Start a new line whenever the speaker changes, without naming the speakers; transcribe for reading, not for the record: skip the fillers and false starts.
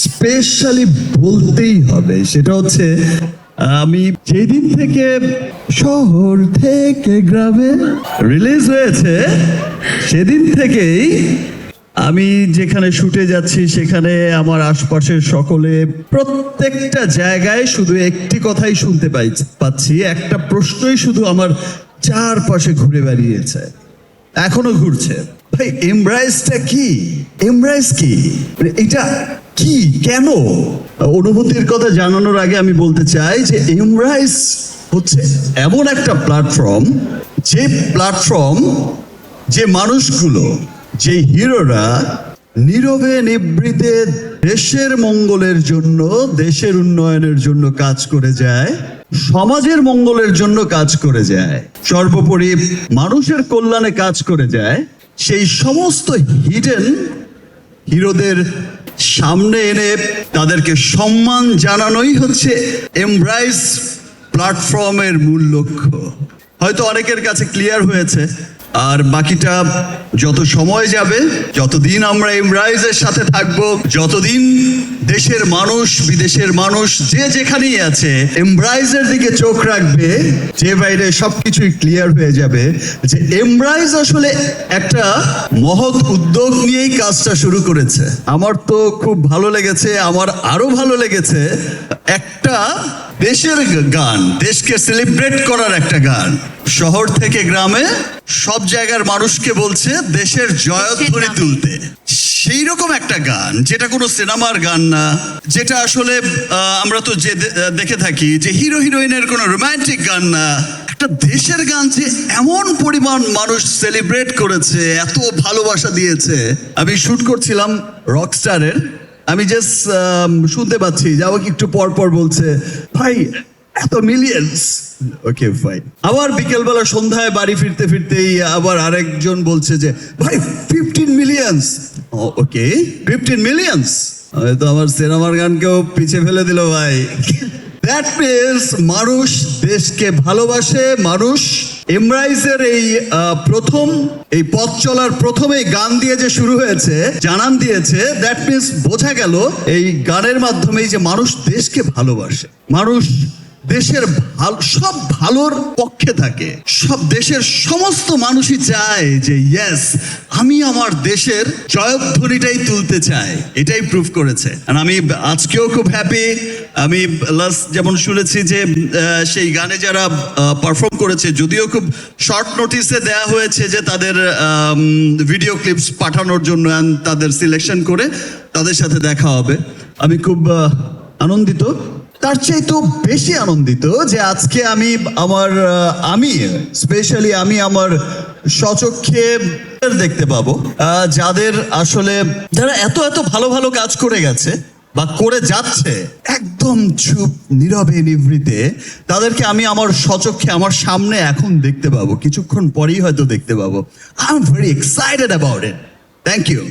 Specially বলতেই হবে, সেটা হচ্ছে আমি যেদিন থেকে শহর থেকে গ্রামে রিলিজ হয়েছে সেদিন থেকেই আমি যেখানে শুটে যাচ্ছি সেখানে আমার আশপাশের সকলে প্রত্যেকটা জায়গায় শুধু একটি কথাই শুনতে পাচ্ছি, একটা প্রশ্নই শুধু আমার চারপাশে ঘুরে বেরিয়েছে, এখনো ঘুরছে। ভাই এমব্রাইসটা কি? এমব্রাইস কি? এটা কি? কেন? অনুভূতির কথা জানানোর আগে আমি বলতে চাই যে এমব্রাইস হচ্ছে এমন একটা প্ল্যাটফর্ম, যে মানুষগুলো, যে হিরোরা নীরবে নিভৃতে দেশের মঙ্গলের জন্য, দেশের উন্নয়নের জন্য কাজ করে যায়, সমাজের মঙ্গলের জন্য কাজ করে যায়, সর্বোপরি মানুষের কল্যাণে কাজ করে যায়, সেই সমস্ত হিডেন হিরোদের সামনে এনে তাদেরকে সম্মান জানানোই হচ্ছে এমব্রাইস প্ল্যাটফর্মের মূল লক্ষ্য। হয়তো অনেকের কাছে ক্লিয়ার হয়েছে, আর বাকিটা যত সময় যাবে, যতদিন আমরা এমব্রাইসের সাথে থাকব, যতদিন দেশের মানুষ বিদেশের মানুষ যে যেখানেই আছে এমব্রাইসের দিকে চোখ রাখবে, যে বাইরে সবকিছুই ক্লিয়ার হয়ে যাবে যে এমব্রাইস আসলে একটা মহৎ উদ্যোগ নিয়েই কাজটা শুরু করেছে। আমার তো খুব ভালো লেগেছে, আমার আরো ভালো লেগেছে একটা দেশের গান, দেশকে সেলিব্রেট করার একটা গান, শহর থেকে গ্রামে সব জায়গার মানুষকে বলছে দেশের জয়ধ্বনি তুলতে। সেই রকম একটা গান, যেটা কোনো সিনেমার গান না, যেটা আসলে আমরা তো যে দেখে থাকি যে হিরো হিরোইনের কোনো রোমান্টিক গান না, একটা দেশের গান যে এমন পরিমাণ মানুষ সেলিব্রেট করেছে, এত ভালোবাসা দিয়েছে। আমি শুট করছিলাম রকস্টারের, আমি জাস্ট শুনতে পাচ্ছি যে আমাকে একটু পর পর বলছে, ভাই এত মিলিয়ন্স, ওকে ফাইন। আবার বিকেলবেলা সন্ধ্যায় বাড়ি ফিরতে ফিরতেই আবার আরেকজন বলছে যে ভাই 15 মিলিয়ন্স, ওকে 15 মিলিয়ন্স, হয়তো আমার সিনেমার গানকেও পিছে ফেলে দিল ভাই। দ্যাট মিনস মানুষ দেশকে ভালোবাসে, মানুষ এমব্রাইসের এই প্রথম এই পথ চলার প্রথমে গান দিয়ে যে শুরু হয়েছে, জানান দিয়েছে, দ্যাট মিনস বোঝা গেল এই গানের মাধ্যমেই যে মানুষ দেশকে ভালোবাসে, মানুষ দেশের সব ভালোর পক্ষে থাকে, সব দেশের সমস্ত মানুষই চায় যে ইয়েস আমি আমার দেশের জয়ধ্বনিটাই তুলতে চাই, এটাই প্রুফ করেছে। আর আমি আজকেও খুব হ্যাপি। আমি লাস্ট যেমন শুনেছি যে সেই গানে যারা পারফর্ম করেছে, যদিও খুব শর্ট নোটিসে দেয়া হয়েছে যে তাদের ভিডিও ক্লিপস পাঠানোর জন্য, তাদের সিলেকশন করে তাদের সাথে দেখা হবে। আমি খুব আনন্দিত, তার চাইতেও বেশি আনন্দিত যে আজকে আমি স্পেশালি আমার স্বচক্ষে দেখতে পাবো যারা এত ভালো ভালো কাজ করে গেছে বা করে যাচ্ছে, একদম চুপ নীরবে নিভৃতে, তাদেরকে আমি আমার স্বচক্ষে আমার সামনে এখন দেখতে পাবো, কিছুক্ষণ পরেই হয়তো দেখতে পাবো। I am very excited about it. Thank you.